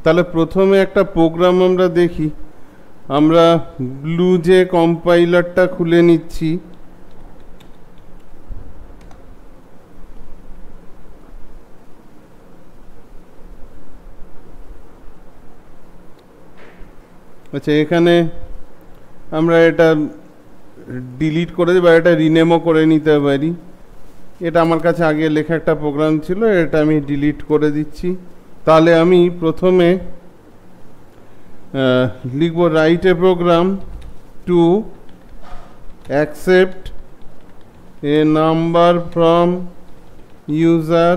তাহলে প্রথমে একটা প্রোগ্রাম আমরা দেখি। আমরা ব্লু যে কম্পাইলারটা খুলে নিচ্ছি। আচ্ছা, এখানে আমরা এটা ডিলিট করে দিই বা এটা রিনেমও করে নিতে পারি। এটা আমার কাছে আগে লেখা একটা প্রোগ্রাম ছিল, এটা আমি ডিলিট করে দিচ্ছি। তাহলে আমি প্রথমে লিখব write a program to accept a number from user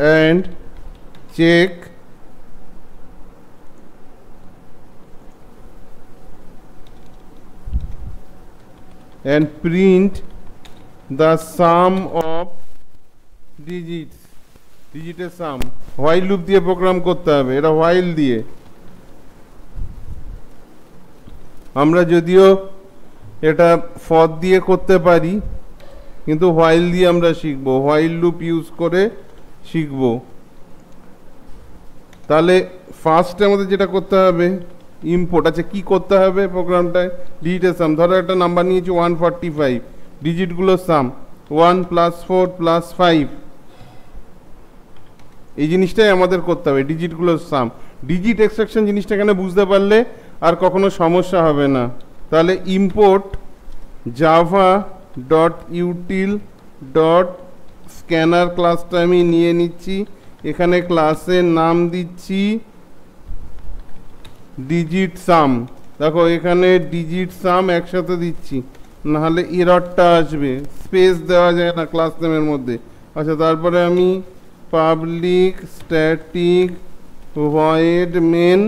and check and print the sum of digits sum। while loop দিয়ে প্রোগ্রাম করতে হবে, এটা while দিয়ে। আমরা যদিও এটা for দিয়ে করতে পারি, কিন্তু while দিয়ে আমরা শিখব, while loop ইউজ করে শিখব। তাহলে ফার্স্টে আমাদের যেটা করতে হবে ইম্পোর্ট। আচ্ছা, কি করতে হবে প্রোগ্রামটায়? ডিজিটের সাম। ধরো একটা নাম্বার নিয়েছি 145, ডিজিটগুলোর সাম 1 + 4 + 5। এই জিনিসটাই আমাদের করতে হবে, ডিজিটগুলোর সাম। ডিজিট এক্সট্রাকশন জিনিসটা এখানে বুঝতে পারলে আর কখনো সমস্যা হবে না। তাহলে ইম্পোর্ট java.util.scanner ক্লাসটা আমি নিয়ে নিচ্ছি। এখানে ক্লাসের নাম দিচ্ছি ডিজিট সাম। দেখো এখানে ডিজিট সাম একসাথে দিচ্ছি, নাহলে এররটা আসবে, স্পেস দেওয়া যায় না ক্লাস নেমের মধ্যে। আচ্ছা, তারপরে আমি পাবলিক স্ট্যাটিক ভয়েড মেন,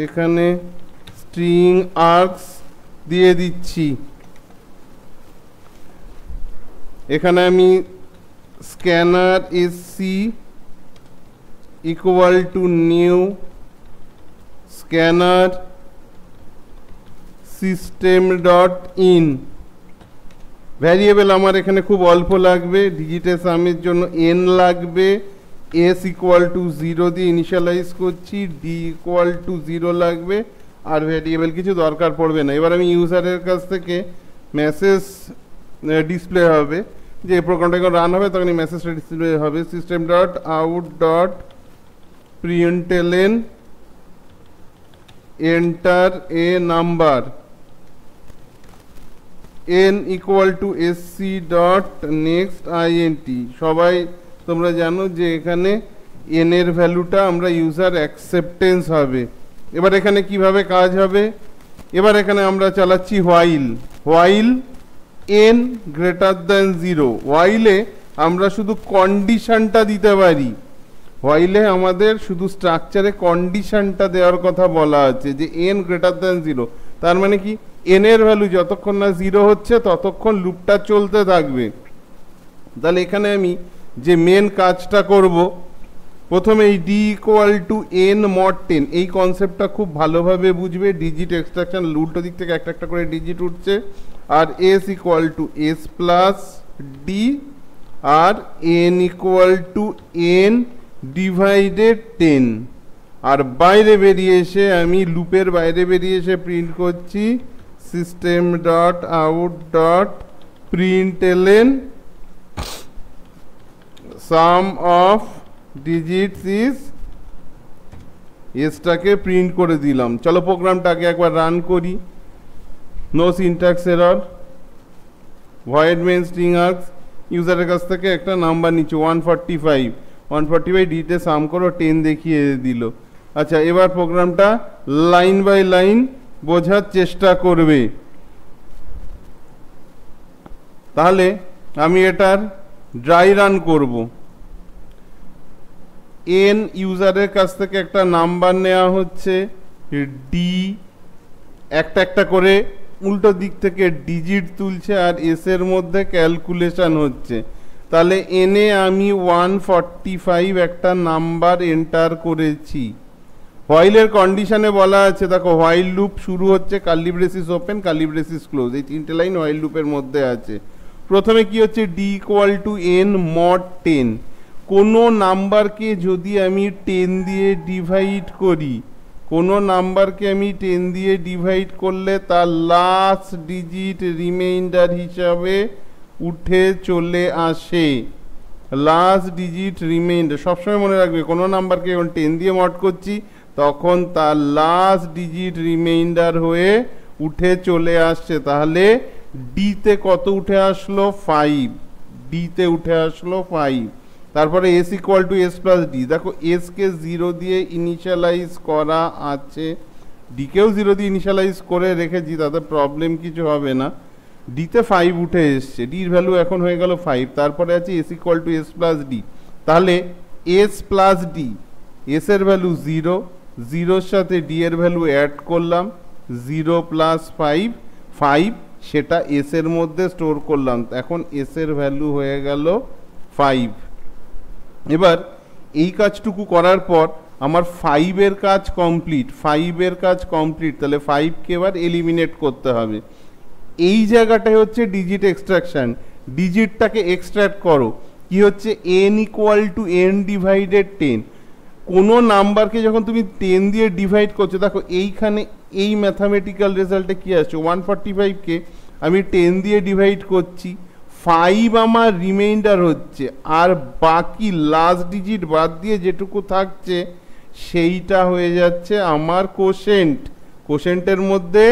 এখানে স্ট্রিং আর্কস দিয়ে দিচ্ছি। এখানে আমি scanner SC equal to new scanner system dot in. Variable আমার এখানে খুব অল্প লাগবে, ডিজিটের সামের জন্য n লাগবে, s ইকুয়াল টু 0 দিয়ে ইনিশিয়ালাইজ করছি, d ইকুয়াল টু 0 লাগবে, আর ভ্যারিয়েবল কিছু দরকার পড়বে না। এবার আমি ইউজারের কাছ থেকে মেসেজ ডিসপ্লে হবে, যে প্রোগ্রামটা যখন রান হবে তখন এই মেসেজটা ডিসপ্লে হবে, system dot out dot প্রিন্টএলএন enter a number n equal two sc dot next int। সবাই তোমরা জানো যে এখানে n এর ভ্যালুটা আমরা ইউজার অ্যাকসেপ্টেন্স হবে। এবার এখানে কিভাবে কাজ হবে? এবার এখানে আমরা চালাচ্ছি while n greater than 0। while আমরা শুধু কন্ডিশনটা দিতে পারি, while আমাদের শুধু স্ট্রাকচারে কন্ডিশনটা দেওয়ার কথা বলা আছে যে n গ্রেটার দ্যান 0। তার মানে কি, n এর ভ্যালু যতক্ষণ না 0 হচ্ছে ততক্ষণ লুপটা চলতে থাকবে। তাহলে এখানে আমি যে মেন কাজটা করব, প্রথমে এই d equal to n mod 10, এই কনসেপ্টটা খুব ভালোভাবে বুঝবে। ডিজিট এক্সট্রাকশন উল্টো দিক থেকে একটা একটা করে ডিজিট উঠছে, আর s equal to s plus d, আর n equal to n divided 10। আর বাইরে বেরিয়ে এসে আমি লুপের বাইরে বেরিয়ে এসে প্রিন্ট করছি system dot out dot println sum of digits is, এসটাকে প্রিন্ট করে দিলাম। চলো প্রোগ্রামটাকে একবার রান করি। No syntax error, void main string args, ইউজারের কাছ থেকে একটা নাম্বার নিচ্ছি 145 ডিতে সাম করো, 10 দেখিয়ে দিল। আচ্ছা, এবার প্রোগ্রামটা লাইন বাই লাইন বোঝার চেষ্টা করবে। তাহলে আমি এটার ড্রাই রান করব। n ইউজারের কাছ থেকে একটা নাম্বার নেওয়া হচ্ছে, d একটা একটা করে উল্টো দিক থেকে ডিজিট তুলছে, আর s এর মধ্যে ক্যালকুলেশন হচ্ছে। তাহলে n এ আমি 145 একটা নাম্বার এন্টার করেছি। হোয়াইলের কন্ডিশনে বলা আছে, দেখো হোয়াইল লুপ শুরু হচ্ছে কার্লি ব্রেসিস ওপেন কার্লি ব্রেসিস ক্লোজ, এই তিনটে লাইন হোয়াইল লুপের মধ্যে আছে। প্রথমে কি হচ্ছে, d equal to n mod 10। কোনো নাম্বারকে যদি আমি 10 দিয়ে ডিভাইড করি, কোনো নাম্বারকে আমি 10 দিয়ে ডিভাইড করলে তার লাস্ট ডিজিট রিমাইন্ডার হিসাবে উঠে চলে আসে। লাস্ট ডিজিট রিমাইন্ডার সবসময় মনে রাখবে, কোনো নাম্বারকে যখন 10 দিয়ে মড করছি তখন তার লাস্ট ডিজিট রিমাইন্ডার হয়ে উঠে চলে আসছে। তাহলে ডিতে কত উঠে আসলো? 5। ডিতে উঠে আসলো 5। তারপরে S equal to S plus D. দেখো এসকে 0 দিয়ে ইনিশিয়ালাইজ করা আছে, ডিকেও 0 দিয়ে ইনিশিয়ালাইজ করে রেখেছি, তাতে প্রবলেম কিছু হবে না। ডিতে 5 উঠে এসছে, ডির ভ্যালু এখন হয়ে গেল 5। তারপরে আছে S equal to S plus D. তাহলে এস প্লাস ডি, এস এর ভ্যালু 0, 0-র সাথে ডি এর ভ্যালু অ্যাড করলাম, 0 প্লাস 5, 5 সেটা এস এর মধ্যে স্টোর করলাম, এখন এস এর ভ্যালু হয়ে গেল 5। এবার এই কাজটুকু করার পর আমার 5-এর কাজ কমপ্লিট, 5-এর কাজ কমপ্লিট। তাহলে 5কে এবার এলিমিনেট করতে হবে। এই জায়গাটায় হচ্ছে ডিজিট এক্সট্রাকশন। ডিজিটটাকে এক্সট্রাক্ট করো। কি হচ্ছে? n equal to n divided 10। কোনো নাম্বারকে যখন তুমি 10 দিয়ে ডিভাইড করছো, দেখো এইখানে এই ম্যাথামেটিক্যাল রেজাল্টে কি আসছে? 145কে আমি 10 দিয়ে ডিভাইড করছি, 5 আমার রিমাইন্ডার হচ্ছে, আর বাকি লাস্ট ডিজিট বাদ দিয়ে যেটুকু থাকছে সেইটা হয়ে যাচ্ছে আমার কোশেন্ট। কোশেন্টের মধ্যে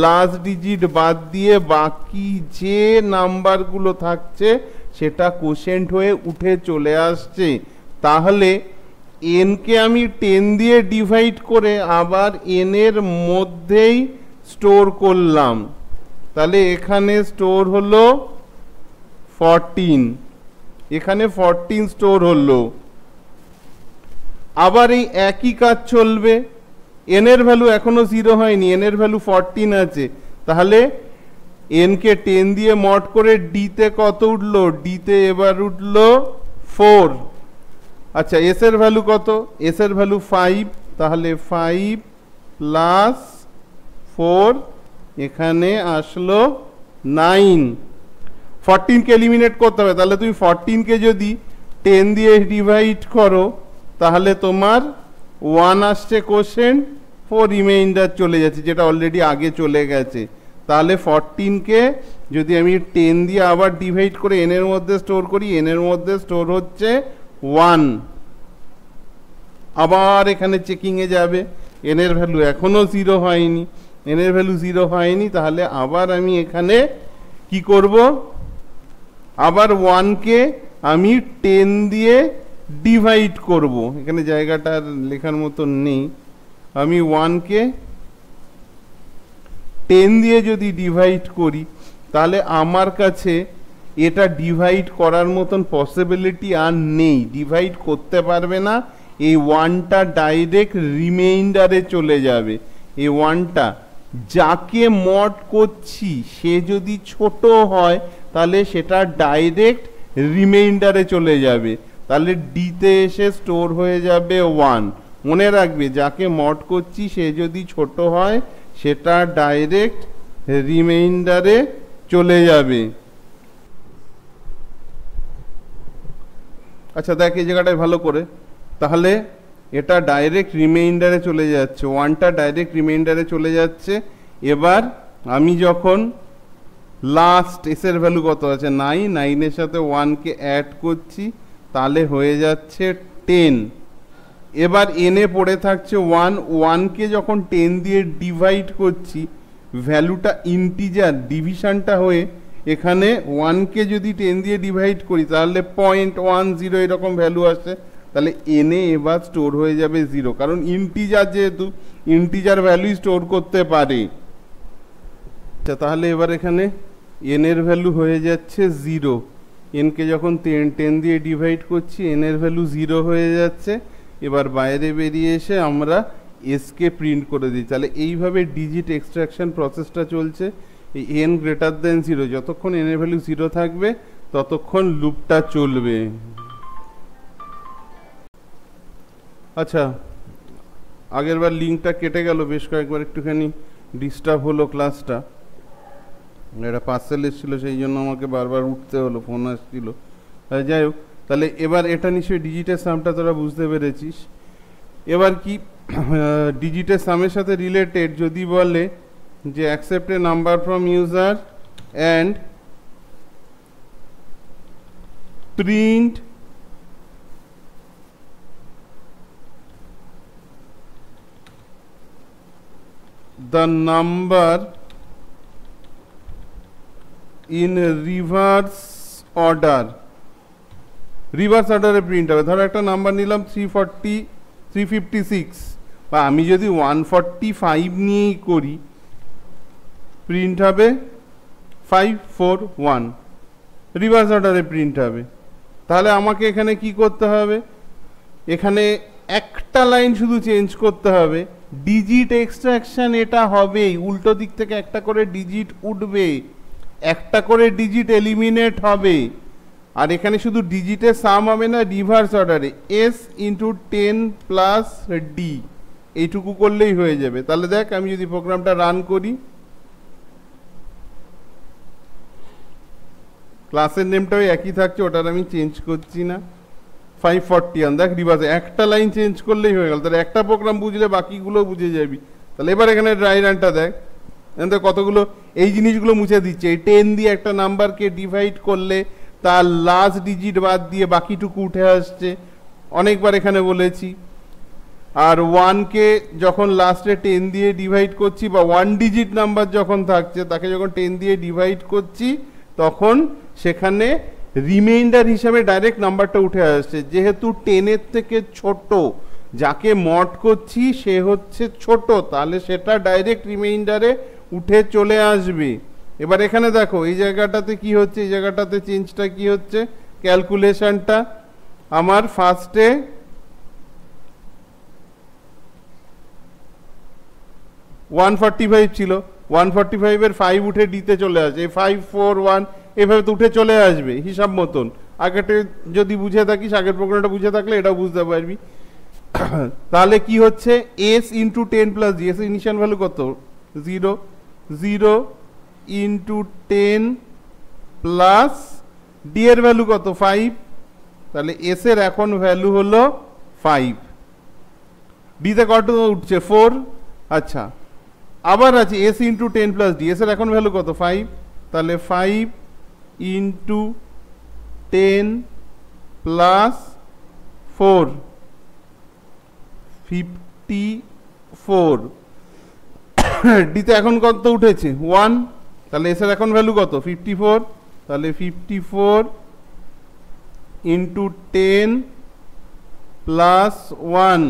লাস্ট ডিজিট বাদ দিয়ে বাকি যে নাম্বারগুলো থাকছে সেটা কোশেন্ট হয়ে উঠে চলে আসছে। তাহলে এনকে আমি 10 দিয়ে ডিভাইড করে আবার এন এর মধ্যেই স্টোর করলাম। তাহলে এখানে স্টোর হলো 14, এখানে 14 স্টোর হলো। আবার এই একই কাজ চলবে। এন এর ভ্যালু এখনো 0 হয়নি, এন এর ভ্যালু 14 আছে। তাহলে এনকে 10 দিয়ে মড করে ডিতে কত উঠলো? ডিতে এবার উঠলো 4। আচ্ছা, এস এর ভ্যালু কত? এস এর ভ্যালু 5, তাহলে 5 প্লাস 4 এখানে আসলো 9। 14কে এলিমিনেট করতে হবে। তাহলে তুমি 14কে যদি 10 দিয়ে ডিভাইড করো তাহলে তোমার 1 আসছে কোশেন্ট, 4 রিমাইন্ডার চলে যাচ্ছে, যেটা অলরেডি আগে চলে গেছে। তাহলে 14কে যদি আমি 10 দিয়ে আবার ডিভাইড করে এন এর মধ্যে স্টোর করি, এন এর মধ্যে স্টোর হচ্ছে 1। আবার এখানে চেকিংয়ে যাবে, এন এর ভ্যালু এখনো 0 হয়নি, এন এর ভ্যালু 0 হয়নি। তাহলে আবার আমি এখানে কি করব? আবার 1কে আমি 10 দিয়ে ডিভাইড করব। এখানে জায়গাটা আর লেখার মতন নেই। আমি 1কে 10 দিয়ে যদি ডিভাইড করি তাহলে আমার কাছে এটা ডিভাইড করার মতন পসিবিলিটি আর নেই, ডিভাইড করতে পারবে না। এই 1টা ডাইরেক্ট রিমাইন্ডারে চলে যাবে। এই 1টা যাকে মড করছি সে যদি ছোট হয় তাহলে সেটা ডাইরেক্ট রিমাইন্ডারে চলে যাবে, তাহলে ডিতে এসে স্টোর হয়ে যাবে 1। মনে রাখবে, যাকে মড করছি সে যদি ছোট হয় সেটা ডাইরেক্ট রিমাইন্ডারে চলে যাবে। আচ্ছা দেখ এই জায়গাটায় ভালো করে, তাহলে এটা ডাইরেক্ট রিমাইন্ডারে চলে যাচ্ছে, 1টা ডাইরেক্ট রিমাইন্ডারে চলে যাচ্ছে। এবার আমি যখন লাস্ট এসের ভ্যালু কত আছে? 9, 9-এর সাথে 1কে অ্যাড করছি, তাহলে হয়ে যাচ্ছে 10। এবার এনে পড়ে থাকছে 1, 1কে যখন 10 দিয়ে ডিভাইড করছি ভ্যালুটা ইন্টিজার, ডিভিশনটা হয়ে এখানে 1কে যদি 10 দিয়ে ডিভাইড করি তাহলে 0.10 এরকম ভ্যালু আসে। তাহলে এনে এবার স্টোর হয়ে যাবে 0, কারণ ইন্টিজার যেহেতু ইন্টিজার ভ্যালু স্টোর করতে পারে। আচ্ছা তাহলে এবার এখানে এন এর ভ্যালু হয়ে যাচ্ছে 0। এনকে যখন 10 দিয়ে ডিভাইড করছি এন এর ভ্যালু 0 হয়ে যাচ্ছে। এবার বাইরে বেরিয়ে এসে আমরা এসকে প্রিন্ট করে দিই। তাহলে এইভাবে ডিজিট এক্সট্রাকশন প্রসেসটা চলছে। এই এন গ্রেটার দেন 0, যতক্ষণ এন এর ভ্যালু 0 থাকবে ততক্ষণ লুপটা চলবে। আচ্ছা আগের বার লিঙ্কটা কেটে গেল, বেশ কয়েকবার একটুখানি ডিস্টার্ব হলো ক্লাসটা, এটা পার্সেল এসেছিলো সেই জন্য আমাকে বারবার উঠতে হলো, ফোন আসছিল। যাই হোক, তাহলে এবার এটা নিশ্চয়ই ডিজিটের সামটা তোরা বুঝতে পেরেছিস। এবার কি ডিজিটের সামের সাথে রিলেটেড যদি বলে যে accept a number from user and print the number in reverse order, reverse অর্ডারে প্রিন্ট হবে। ধরো একটা নাম্বার নিলাম 356, বা আমি যদি 145 নিয়েই করি, প্রিন্ট হবে 541, রিভার্স অর্ডারে প্রিন্ট হবে। তাহলে আমাকে এখানে কি করতে হবে, এখানে একটা লাইন শুধু চেঞ্জ করতে হবে, ডিজিট এক্সট্রাকশন এটা হবেই, উল্টো দিক থেকে একটা করে ডিজিট উঠবে, একটা করে ডিজিট এলিমিনেট হবে, আর এখানে শুধু ডিজিটের সাম হবে না, রিভার্স অর্ডারে এস ইন্টু 10 প্লাস ডি, এইটুকু করলেই হয়ে যাবে। তাহলে দেখ আমি যদি প্রোগ্রামটা রান করি, ক্লাসের নেমটাও একই থাকছে, ওটার আমি চেঞ্জ করছি না, 541, দেখ রিভার্স, একটা লাইন চেঞ্জ করলেই হয়ে গেল। তাহলে একটা প্রোগ্রাম বুঝলে বাকিগুলো বুঝে যাবি। তাহলে এবার এখানে ড্রাই রানটা দেখ, এখানে কতগুলো এই জিনিসগুলো মুছে দিচ্ছে। এই 10 দিয়ে একটা নাম্বারকে ডিভাইড করলে তার লাস্ট ডিজিট বাদ দিয়ে বাকিটুকু উঠে আসছে, অনেকবার এখানে বলেছি। আর 1কে যখন লাস্টে 10 দিয়ে ডিভাইড করছি, বা 1 ডিজিট নাম্বার যখন থাকছে তাকে যখন 10 দিয়ে ডিভাইড করছি, তখন সেখানে রিমাইন্ডার হিসাবে ডাইরেক্ট নাম্বারটা উঠে আসছে। যেহেতু 10-এর থেকে ছোট, যাকে মড করছি সে হচ্ছে ছোট, তাহলে সেটা ডাইরেক্ট রিমাইন্ডারে উঠে চলে আসবে। এবার এখানে দেখো এই জায়গাটাতে কি হচ্ছে, এই জায়গাটাতে চেঞ্জটা কি হচ্ছে, ক্যালকুলেশনটা আমার ফার্স্টে 145 ছিল, 145-এর 5 উঠে ডিতে চলে আসে, 541 এভাবে তো উঠে চলে আসবে হিসাব মতন। আগেটা যদি বুঝে থাকিস, আগের প্রোগ্রামটা বুঝে থাকলে এটাও বুঝতে পারবি। তাহলে কি হচ্ছে, S into 10 plus D, S initial value কত 0, 0 ইন্টু 10 প্লাস ডি এর ভ্যালু কত 5, তাহলে এস এর এখন ভ্যালু হলো 5, ডিতে কত উঠছে 4। আচ্ছা, আবার আছে S into 10 plus D, S এর এখন ভ্যালু কত 5, তাহলে 5 ইন্টু 10 প্লাস 4, 54, ডিতে এখন কত উঠেছে 1, তাহলে এস এর এখন ভ্যালু কত 54, তাহলে 54 ইন্টু 10 প্লাস 1,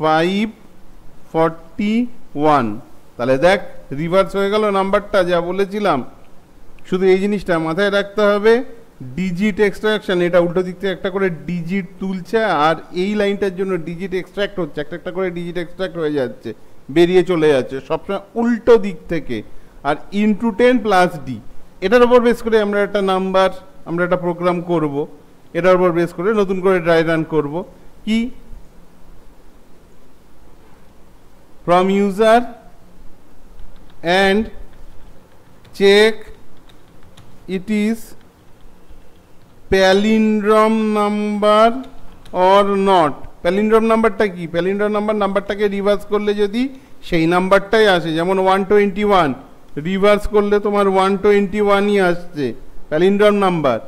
541। তাহলে দেখ রিভার্স হয়ে গেল নাম্বারটা, যা বলেছিলাম। শুধু এই জিনিসটা মাথায় রাখতে হবে, ডিজিট এক্সট্রাকশন, এটা উল্টো দিক থেকে একটা করে ডিজিট তুলছে, আর এই লাইনটার জন্য ডিজিট এক্সট্রাক্ট হচ্ছে, একটা একটা করে ডিজিট এক্সট্রাক্ট হয়ে যাচ্ছে, বেরিয়ে চলে যাচ্ছে সবসময় উল্টো দিক থেকে। আর ইন্টু 10 প্লাস ডি, এটার উপর বেস করে আমরা একটা নাম্বার, আমরা একটা প্রোগ্রাম করব, এটার উপর বেস করে নতুন করে ড্রাই রান করব। কি, from user and check it is palindrome number or not। Palindrome নাম্বারটা কি, প্যালিন্ড্রোম নাম্বারটাকে রিভার্স করলে যদি সেই নাম্বারটাই আসে, যেমন 121 রিভার্স করলে তোমার 121ই আসছে প্যালিন্ড্রোম নাম্বার।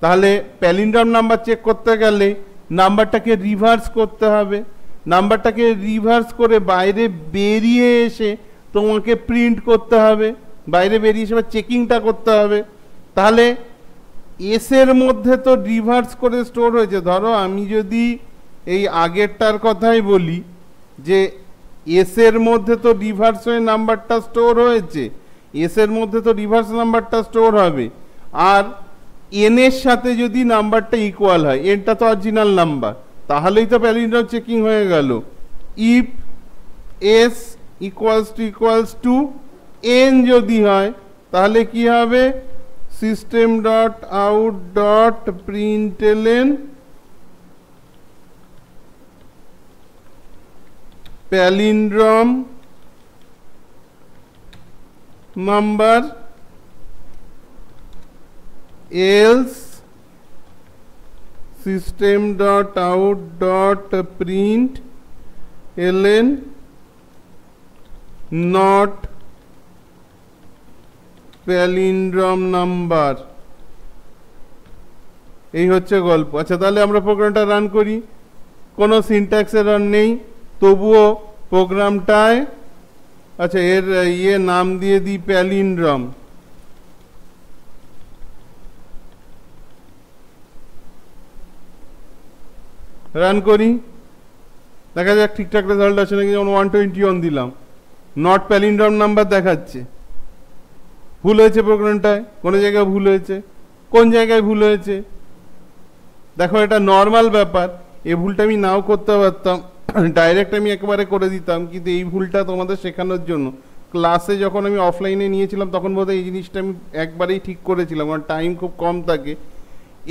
তাহলে প্যালিন্ড্রোম নাম্বার চেক করতে গেলে নাম্বারটাকে রিভার্স করতে হবে, নাম্বারটাকে রিভার্স করে বাইরে বেরিয়ে এসে তোমাকে প্রিন্ট করতে হবে, বাইরে বেরিয়ে এসে চেকিংটা করতে হবে। তাহলে এস এর মধ্যে তো রিভার্স করে স্টোর হয়েছে। ধরো আমি যদি এই আগেরটার কথাই বলি, যে এস এর মধ্যে তো রিভার্স হয়ে নাম্বারটা স্টোর হয়েছে, এস এর মধ্যে তো রিভার্স নাম্বারটা স্টোর হবে। আর এন এর সাথে যদি নাম্বারটা ইকুয়াল হয়, এনটা তো অরিজিনাল নাম্বার, তাহলেই তো প্যালিন্ড্রোম চেকিং হয়ে গেল। If S equals to N যদি হয়, তাহলে কি হবে, system dot out dot println palindrome number else system dot out dot println not palindrome number. এই হচ্ছে গল্প। আচ্ছা, তাহলে আমরা প্রোগ্রামটা রান করি। কোনো সিনট্যাক্স এরর নেই, তবুও প্রোগ্রামটায় আচ্ছা এর নাম দিয়ে দিই প্যালিন্ড্রম। রান করি, দেখা যাক ঠিকঠাক রেজাল্ট আছে নাকি। যেমন 121 দিলাম, নট প্যালিন্ড্রম নাম্বার দেখাচ্ছে। ভুল হয়েছে প্রোগ্রামটায়, কোনো জায়গায় ভুল হয়েছে। কোন জায়গায় ভুল হয়েছে দেখো, এটা নর্মাল ব্যাপার। এই ভুলটা আমি নাও করতে পারতাম, ডাইরেক্ট আমি একেবারে করে দিতাম, কিন্তু এই ভুলটা তোমাদের শেখানোর জন্য ক্লাসে যখন আমি অফলাইনে নিয়েছিলাম তখন বোধহয় এই জিনিসটা আমি একবারেই ঠিক করেছিলাম, কারণ টাইম খুব কম থাকে।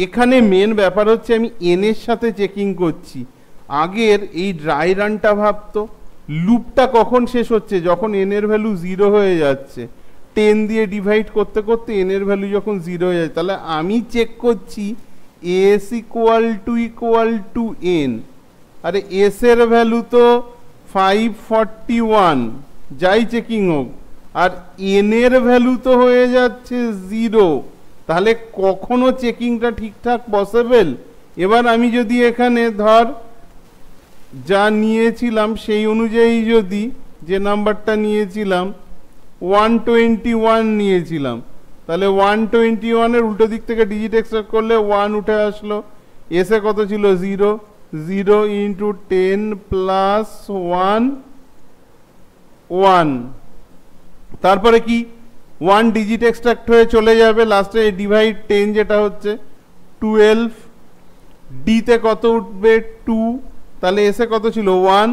এখানে মেন ব্যাপার হচ্ছে আমি এনের সাথে চেকিং করছি। আগের এই ড্রাই রানটা ভাবতো লুপটা কখন শেষ হচ্ছে, যখন এনের ভ্যালু 0 হয়ে যাচ্ছে। 10 দিয়ে ডিভাইড করতে করতে এনের ভ্যালু যখন 0 হয়ে যাচ্ছে, তাহলে আমি চেক করছি এস ইকুয়াল টু এন। আরে এস এর ভ্যালু তো 541, যাই চেকিং হোক, আর এন এর ভ্যালু তো হয়ে যাচ্ছে 0। তাহলে কখনো চেকিংটা ঠিকঠাক পসিবল? এবার আমি যদি এখানে ধর যা নিয়েছিলাম সেই অনুযায়ী, যদি যে নাম্বারটা নিয়েছিলাম 121 নিয়েছিলাম, তাহলে 121 এর উল্টো দিক থেকে ডিজিট এক্সট্রাক্ট করলে 1 উঠে আসলো। এসে কত ছিল? 0। 0 ইন্টু 10 প্লাস 1 1। তারপরে কি 1 ডিজিট এক্সট্রাক্ট হয়ে চলে যাবে, লাস্টে ডিভাইড 10 যেটা হচ্ছে 12। ডিতে কত উঠবে? 2। তাহলে এসে কত ছিল? 1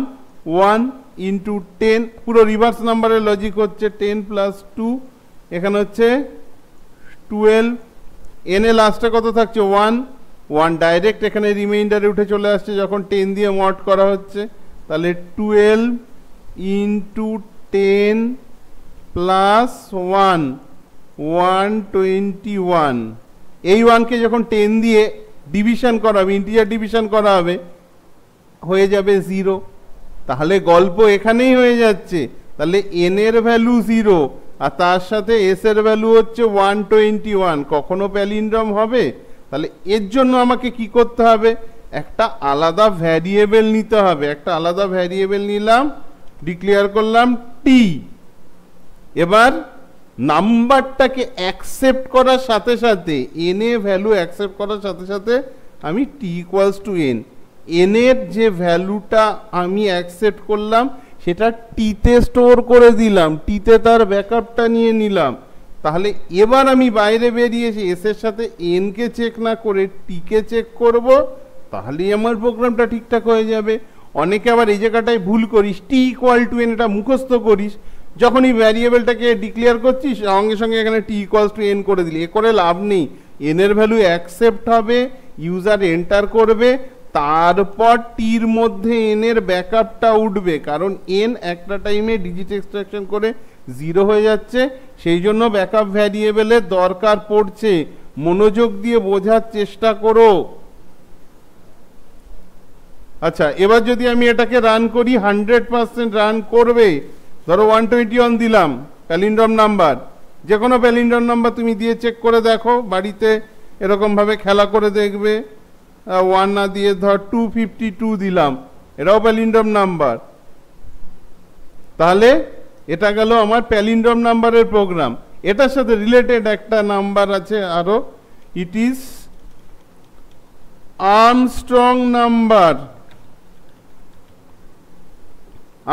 1 ইন্টু 10, পুরো রিভার্স নাম্বারের লজিক হচ্ছে 10 প্লাস 2, এখানে হচ্ছে 12। এনে লাস্টে কত থাকছে? 1 1 ডাইরেক্ট এখানে রিমাইন্ডারে উঠে চলে আসছে যখন 10 দিয়ে মড করা হচ্ছে। তাহলে 12 ইন্টু 10 প্লাস 1 121। এই 1কে যখন 10 দিয়ে ডিভিশন করা হবে, ইন্টিজার ডিভিশন করা হবে, হয়ে যাবে 0। তাহলে গল্প এখানেই হয়ে যাচ্ছে। তাহলে এন এর ভ্যালু 0 আর তার সাথে এস এর ভ্যালু হচ্ছে 121, কখনো প্যালিন্ড্রম হবে? তাহলে এর জন্য আমাকে কি করতে হবে? একটা আলাদা ভ্যারিয়েবল নিতে হবে। একটা আলাদা ভ্যারিয়েবল নিলাম, ডিক্লেয়ার করলাম টি। এবার নাম্বারটাকে অ্যাকসেপ্ট করার সাথে সাথে, এন এ ভ্যালু অ্যাকসেপ্ট করার সাথে সাথে আমি টি ইকুয়ালস টু এন, এনের যে ভ্যালুটা আমি অ্যাকসেপ্ট করলাম সেটা টিতে স্টোর করে দিলাম, টিতে তার ব্যাকআপটা নিয়ে নিলাম। তাহলে এবার আমি বাইরে বেরিয়েছি, এস এর সাথে এনকে চেক না করে টিকে চেক করব, তাহলেই আমার প্রোগ্রামটা ঠিকঠাক হয়ে যাবে। অনেকে আবার এই জায়গাটায় ভুল করিস, টি ইকুয়াল টু এন এটা মুখস্থ করিস, যখনই ভ্যারিয়েবলটাকে ডিক্লেয়ার করছিস সঙ্গে সঙ্গে এখানে টি ইকুয়ালস টু এন করে দিলি। এ করে লাভ নেই। এনের ভ্যালু অ্যাকসেপ্ট হবে, ইউজার এন্টার করবে, তারপর টির মধ্যে এনের ব্যাকআপটা উঠবে, কারণ এন একটা টাইমে ডিজিট এক্সট্রাকশন করে 0 হয়ে যাচ্ছে, সেই জন্য ব্যাকআপ ভ্যারিয়েবলের দরকার পড়ছে। মনোযোগ দিয়ে বোঝার চেষ্টা করো। আচ্ছা, এবার যদি আমি এটাকে রান করি, 100% রান করবে। ধরো 121 দিলাম প্যালিন্ড্রম নাম্বার, যে কোনো প্যালিন্ড্রম নাম্বার তুমি দিয়ে চেক করে দেখো, বাড়িতে এরকমভাবে খেলা করে দেখবে। 1 না দিয়ে ধর 252 দিলাম, এটাও প্যালিন্ড্রম নাম্বার। তাহলে এটা গেল আমার প্যালিন্ড্রম নাম্বারের প্রোগ্রাম। এটার সাথে রিলেটেড একটা নাম্বার আছে আরো, it is Armstrong number.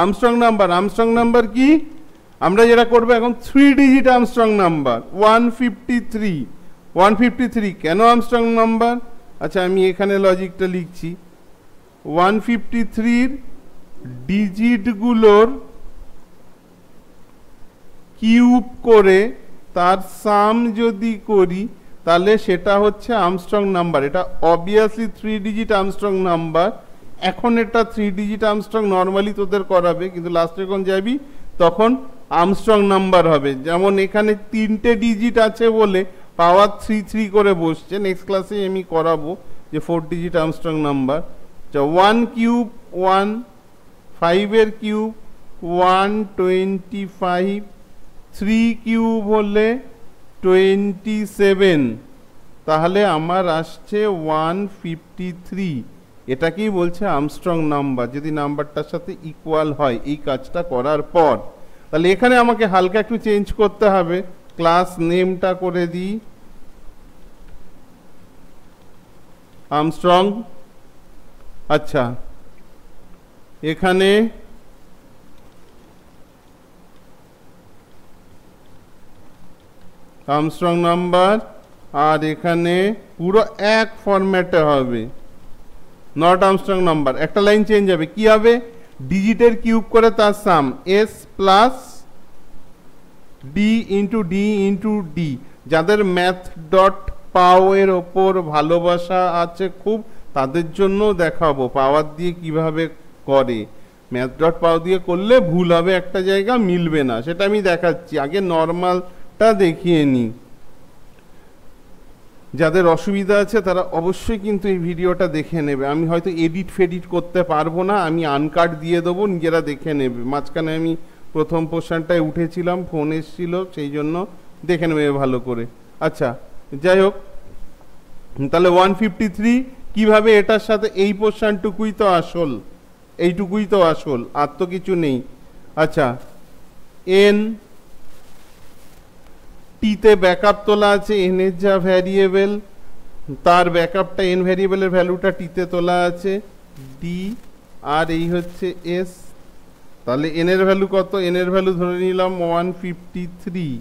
Armstrong number, Armstrong number কি? আমরা যেটা করবো এখন 3 ডিজিট আর্মস্ট্রং নাম্বার 153। 153 কেন আর্মস্ট্রং নাম্বার? আচ্ছা, আমি এখানে লজিকটা লিখছি। 153 ডিজিটগুলোর কিউব করে তার সাম যদি করি তাহলে সেটা হচ্ছে আর্মস্ট্রং নাম্বার। এটা অবভিয়াসলি 3 ডিজিট আর্মস্ট্রং নাম্বার। এখন এটা 3 ডিজিট আর্মস্ট্রং নর্মালি তোদের করাবে, কিন্তু লাস্টে যখন যাবি তখন আর্মস্ট্রং নাম্বার হবে। যেমন এখানে 3টে ডিজিট আছে বলে পাওয়ার 3 3 করে বসছে, নেক্সট ক্লাসে আমি করাবো। যে 4 ডিজিট আর্মস্ট্রং নাম্বার। 1 কিউব 1, 5 এর কিউব 125, 3 কিউব হলে 27, তাহলে আমার আসছে 153। এটাকেই বলছে আর্মস্ট্রং নাম্বার, যদি নাম্বারটার সাথে ইকুয়াল হয় এই কাজটা করার পর। তাহলে এখানে আমাকে হালকা একটু চেঞ্জ করতে হবে, ক্লাস নেমটা করে দিই আর্মস্ট্রং। আচ্ছা, এখানে আর্মস্ট্রং নাম্বার, আর এখানে পুরো এক ফরম্যাটে হবে, নট আর্মস্ট্রং নাম্বার। একটা লাইন চেঞ্জ হবে, কি হবে? ডিজিটের কিউব করে তার sum, S plus D into D into D. যাদের ম্যাথ ডট পাও এর ওপর ভালোবাসা আছে খুব, তাদের জন্য দেখাবো পাওয়ার দিয়ে কিভাবে করে। ম্যাথ ডট পাও দিয়ে করলে ভুল হবে একটা জায়গা, মিলবে না, সেটা আমি দেখাচ্ছি। আগে নর্মালটা দেখিয়ে নিই। যাদের অসুবিধা আছে তারা অবশ্যই কিন্তু এই ভিডিওটা দেখে নেবে। আমি হয়তো এডিট ফেডিট করতে পারবো না, আমি আনকাট দিয়ে দেবো, নিজেরা দেখে নেবে। মাঝখানে আমি প্রথম পোর্শনটায় উঠেছিলাম, ফোন এসেছিল, সেই জন্য দেখে নেবে ভালো করে। আচ্ছা, যাই হোক, তাহলে 153 কিভাবে এটার সাথে, এই পোর্শনটুকুই তো আসল, এইটুকুই তো আসল, আর তো কিছু নেই। আচ্ছা, এন টিতে ব্যাকআপ তোলা আছে, এন এর যা ভ্যারিয়েবল তার ব্যাকআপটা, এন ভ্যারিয়েবলের ভ্যালুটা টিতে তোলা আছে, ডি, আর এই হচ্ছে এস। তাহলে এন এর ভ্যালু কত? এন এর ভ্যালু ধরে নিলাম 153,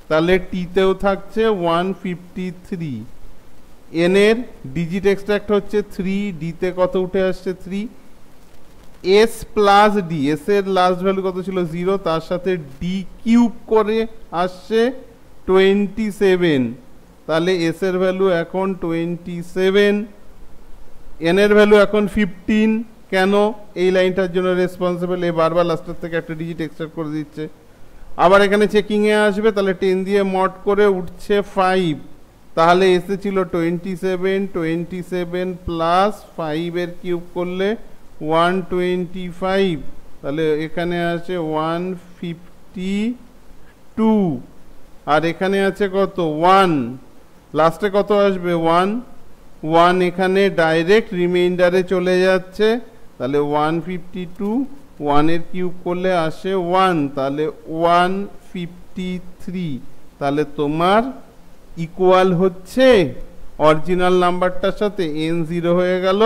তাহলে টিতেও থাকছে 153। এন এর ডিজিট এক্সট্রাক্ট হচ্ছে 3, ডিতে কত উঠে আসছে 3, এস প্লাস ডি, এস এর লাস্ট ভ্যালু কত ছিল 0, তার সাথে ডি কিউব করে আসছে 27, তাহলে এস এর ভ্যালু এখন 27, এন এর ভ্যালু এখন 15। কেন? এই লাইনটার জন্য রেসপন্সিবল, এ বারবার লাস্টের থেকে একটা ডিজিট এক্সট্রাক্ট করে দিচ্ছে। আবার এখানে চেকিংয়ে আসবে, তাহলে 10 দিয়ে মড করে উঠছে 5, তাহলে এসে ছিল 27, 27 প্লাস 5 এর কিউব করলে 125, তাহলে এখানে আছে 152, আর এখানে আছে কত 1, লাস্টে কত আসবে 1 এখানে ডাইরেক্ট রিমাইন্ডারে চলে যাচ্ছে, তাহলে 152, 1 এর কিউব করলে আসে 1, তাহলে 153। তাহলে তোমার ইকুয়াল হচ্ছে অরিজিনাল নাম্বারটার সাথে n0 হয়ে গেল।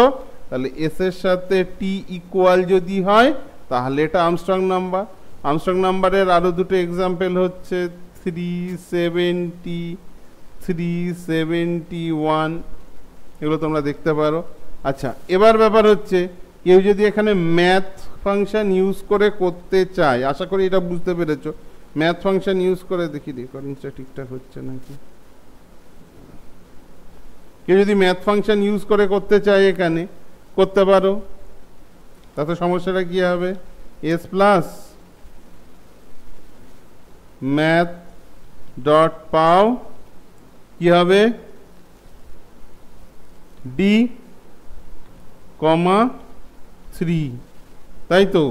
তাহলে এস এর সাথে টি ইকুয়াল যদি হয় তাহলে এটা আর্মস্ট্রং নাম্বার। আর্মস্ট্রং নাম্বারের আরো দুটো এক্সাম্পল হচ্ছে 370, 371, এগুলো তোমরা দেখতে পারো। আচ্ছা, এবার ব্যাপার হচ্ছে কেউ যদি এখানে ম্যাথ ফাংশন ইউজ করে করতে চায়, আশা করি এটা বুঝতে পেরেছো। ম্যাথ ফাংশন ইউজ করে, দেখি রেকর্ডিংটা ঠিকঠাক হচ্ছে নাকি। কেউ যদি ম্যাথ ফাংশন ইউজ করে করতে চায় এখানে করতে পারো, তাতে সমস্যাটা কি হবে? এস প্লাস ম্যাথ ডট পাও কি হবে? ডি কমা 3, তাই তো?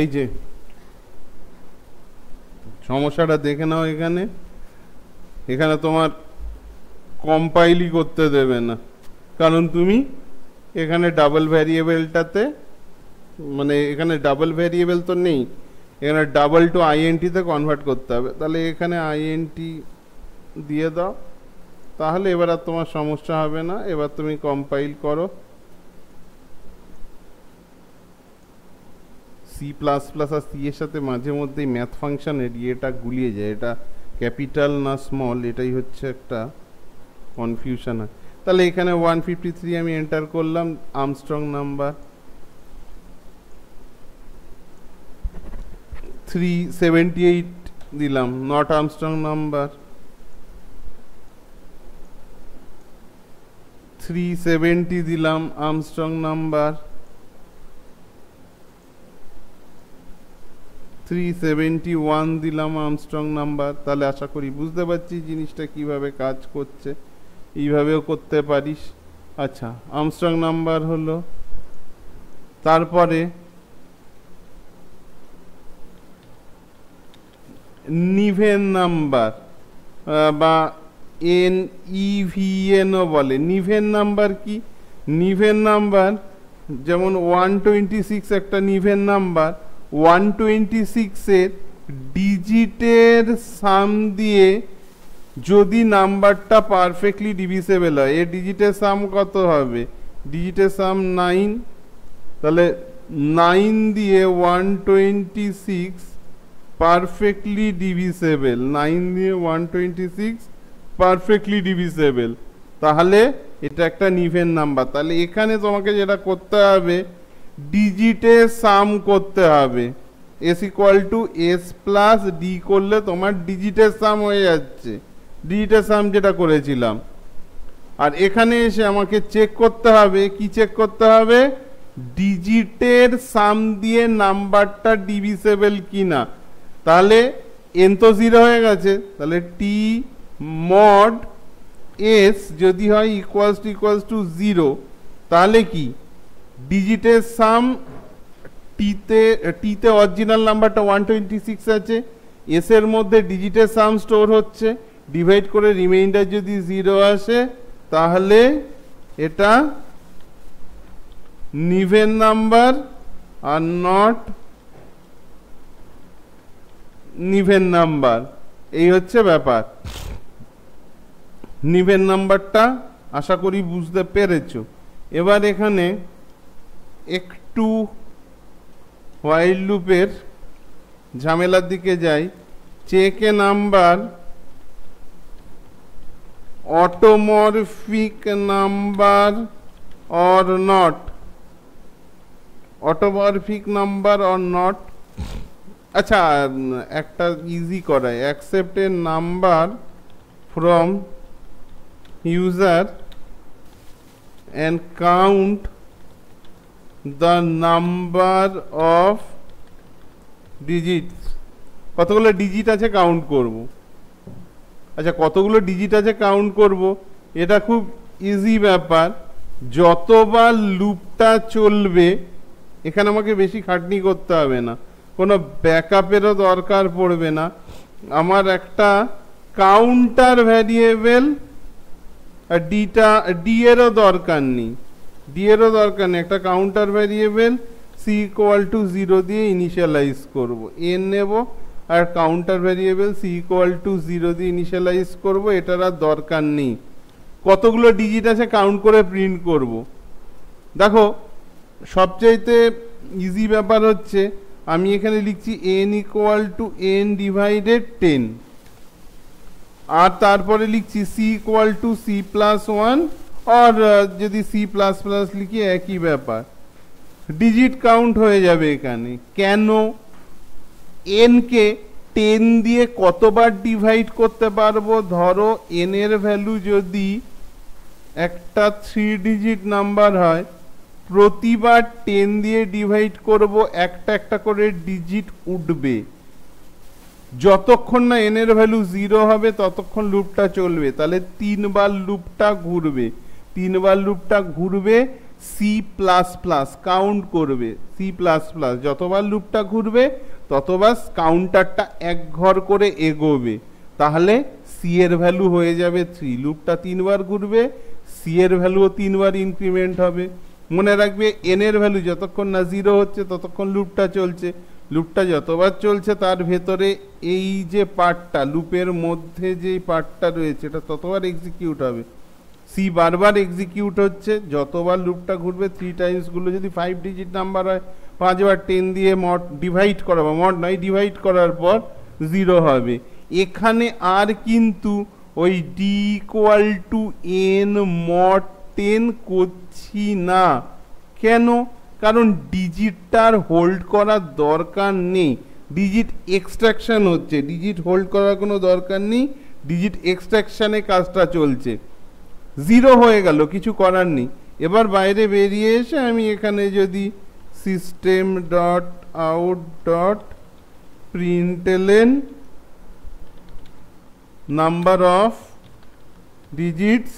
এই যে সমস্যাটা দেখে নাও, এখানে এখানে তোমার কম্পাইলই করতে দেবে না, কারণ তুমি এখানে ডাবল ভ্যারিয়েবলটাতে, মানে এখানে ডাবল ভ্যারিয়েবল তো নেই, এখানে ডাবল টু আইএনটিতে কনভার্ট করতে হবে। তাহলে এখানে আইএনটি দিয়ে দাও, তাহলে এবার আর তোমার সমস্যা হবে না। এবার তুমি কম্পাইল করো। সি প্লাস প্লাস আর সি এর সাথে মাঝে মধ্যেই ম্যাথ ফাংশনের ইয়েটা গুলিয়ে যায়, এটা ক্যাপিটাল না স্মল, এটাই হচ্ছে একটা কনফিউশন হয়। তাহলে এখানে 153 আমি এন্টার করলাম, আর্মস্ট্রং নাম্বার 378 দিলাম, নট আর্মস্ট্রং নাম্বার। 370 দিলাম আর্মস্ট্রং নাম্বার। 371 দিলাম আর্মস্ট্রং নাম্বার। তাহলে আশা করি বুঝতে পারছি জিনিসটা কিভাবে কাজ করছে। এইভাবেও করতে পারিস। আচ্ছা, আর্মস্ট্রং নাম্বার হলো, তারপরে নিভেন নাম্বার বা NEVN-ও বলে। নিভেন নাম্বার কি? নিভেন নাম্বার যেমন 126 একটা নিভেন নাম্বার। 126-এর ডিজিটের সাম দিয়ে যদি নাম্বারটা পারফেক্টলি ডিভিসেবল হয়, এর ডিজিটের সাম কত হবে? ডিজিটের সাম 9, তাহলে 9 দিয়ে 126 পারফেক্টলি ডিভিসেবল। 9 দিয়ে 126 পারফেক্টলি ডিভিসেবল, তাহলে এটা একটা নিভেন নাম্বার। তাহলে এখানে তোমাকে যেটা করতে হবে, ডিজিটের সাম করতে হবে। S = S প্লাস ডি করলে তোমার ডিজিটের সাম হয়ে যাচ্ছে, ডিজিটের সাম যেটা করেছিলাম। আর এখানে এসে আমাকে চেক করতে হবে, কি চেক করতে হবে? ডিজিটের সাম দিয়ে নাম্বারটা ডিভিসেবল কিনা। তাহলে n তো 0 হয়ে গেছে, তাহলে T mod S যদি হয় ইকুয়ালস টু 0, তাহলে কি ডিজিটের সাম টিতে অরিজিনাল নাম্বারটা 126 আছে, এস এর মধ্যে ডিজিটের সাম স্টোর হচ্ছে, ডিভাইড করে রিমাইন্ডার যদি 0 আসে তাহলে এটা নিভেন নাম্বার আর নট নিভেন নাম্বার। এই হচ্ছে ব্যাপার। নিভেন নাম্বারটা আশা করি বুঝতে পেরেছো। এবার এখানে একটু হোয়াইল লুপের ঝামেলার দিকে যাই। Check a number automorphic number or not, automorphic number or not. আচ্ছা, একটা ইজি করায়, accept a number from user and count the number of digits। কতগুলো ডিজিট আছে কাউন্ট করব। আচ্ছা, কতগুলো ডিজিট আছে কাউন্ট করব, এটা খুব ইজি ব্যাপার। যতবার লুপটা চলবে, এখানে আমাকে বেশি খাটনি করতে হবে না, কোনো ব্যাকআপেরও দরকার পড়বে না। আমার একটা কাউন্টার ভ্যারিয়েবল আর ডি এরও দরকার নেই, একটা কাউন্টার ভ্যারিয়েবল c = 0 দিয়ে ইনিশিয়ালাইজ করব। n নেব আর কাউন্টার ভ্যারিয়েবল c = 0 দিয়ে ইনিশিয়ালাইজ করব, এটার আর দরকার নেই। কতগুলো ডিজিট আছে কাউন্ট করে প্রিন্ট করব। দেখো, সবচাইতে ইজি ব্যাপার হচ্ছে, আমি এখানে লিখছি n = n / 10, আর তারপরে লিখছি c = c+1, আর যদি c++ লিখি একই ব্যাপার, ডিজিট কাউন্ট হয়ে যাবে এখানে। কেন? n কে 10 দিয়ে কতবার ডিভাইড করতে পারবো? ধরো n এর ভ্যালু যদি একটা 3 ডিজিট নাম্বার হয়, প্রতিবার 10 দিয়ে ডিভাইড করব, একটা একটা করে ডিজিট উঠবে। যতক্ষণ না n এর ভ্যালু 0 হবে ততক্ষণ লুপটা চলবে। তাহলে 3 বার লুপটা ঘুরবে, C++ কাউন্ট করবে, C++ যতবার লুপটা ঘুরবে ততবার কাউন্টারটা এক ঘর করে এগোবে। তাহলে C এর ভ্যালু হয়ে যাবে 3, লুপটা 3 বার ঘুরবে, C এর ভ্যালুও 3 বার ইনক্রিমেন্ট হবে। মনে রাখবে, n এর ভ্যালু যতক্ষণ না 0 হচ্ছে ততক্ষণ লুপটা চলছে। লুপটা যতবার চলছে তার ভেতরে এই যে পার্টটা, লুপের মধ্যে যে পার্টটা রয়েছে, এটা ততবার এক্সিকিউট হবে। সি বারবার এক্সিকিউট হচ্ছে, যতবার লুপটা ঘুরবে 3 টাইমস গুলো। যদি 5 ডিজিট নাম্বার হয়, 5 বার 10 দিয়ে ডিভাইড ডিভাইড করার পর 0 হবে। এখানে আর কিন্তু ওই ডি = n mod 10 করছি না। কেন? কারণ ডিজিটটার হোল্ড করার দরকার নেই। ডিজিট এক্সট্রাকশন হচ্ছে, ডিজিট হোল্ড করার কোনো দরকার নেই, ডিজিট এক্সট্রাকশানে কাজটা চলছে। 0 হয়ে গেল, কিছু করার নেই। এবার বাইরে বেরিয়ে এসে আমি এখানে যদি system dot out dot প্রিন্টএলএন number of digits,